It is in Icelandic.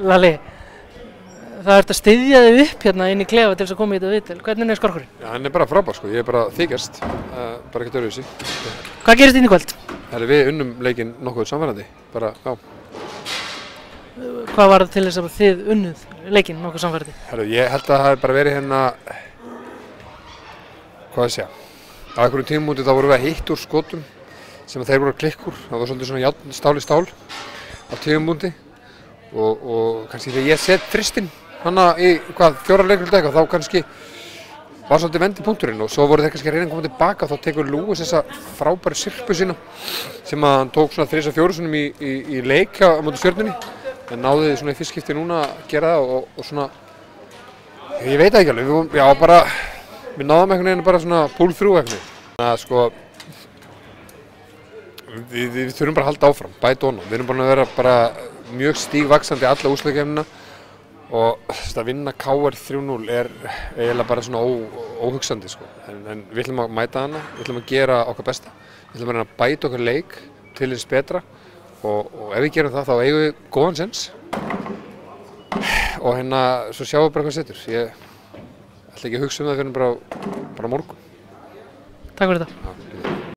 Lalli, það ert að styðja þig upp hérna inn í klefa til þess að koma í þetta viðtal. Hvernig er skorkurinn? Já, hann er bara frábær sko, ég er bara þykjast, bara ekkert öðruvísi. Hvað gerist inn í kvöld? Við unnum leikinn nokkuð samverðandi, bara, já. Hvað var það til þess að þið unnuð leikinn nokkuð samverðandi? Ég held að það hef bara verið hérna, hvað ég segja, á einhverjum tímamóti þá vorum við að hitt úr skotum sem þeir voru að klikka úr, það var svolítið svona stál í stál á tímamóti og kannski þegar ég set þristinn hana í hvað 4 leikir eitthvað þá kannski var svolítið vendi punkturinn og svo voru þeir kannski að reyna að koma tilbaka og þá tekur Lúis þessa frábæru sirpu sína sem að hann tók svona 3-4 sinnum í leik á móti Stjörnunni en náði svona í fyrst skipti núna að gera það og svona ég veit ekki alveg, já bara við náðum einhvern veginn bara svona pull through eitthvað. Þannig að sko við þurfum bara að halda áfram, bæta honum. Við erum búin að vera bara mjög stígvaxandi alla úrslitakeppnina og að vinna KR 3-0 er eiginlega bara svona óhugsandi sko. En við ætlum að mæta hana, við ætlum að gera okkar besta. Við ætlum að reyna að bæta okkar leik til hins betra og ef við gerum það þá eigum við góðan séns. Og hérna svo sjáum við bara hvað setur. Ég ætla ekki að hugsa það fyrir bara morgun. Takk fyrir þetta.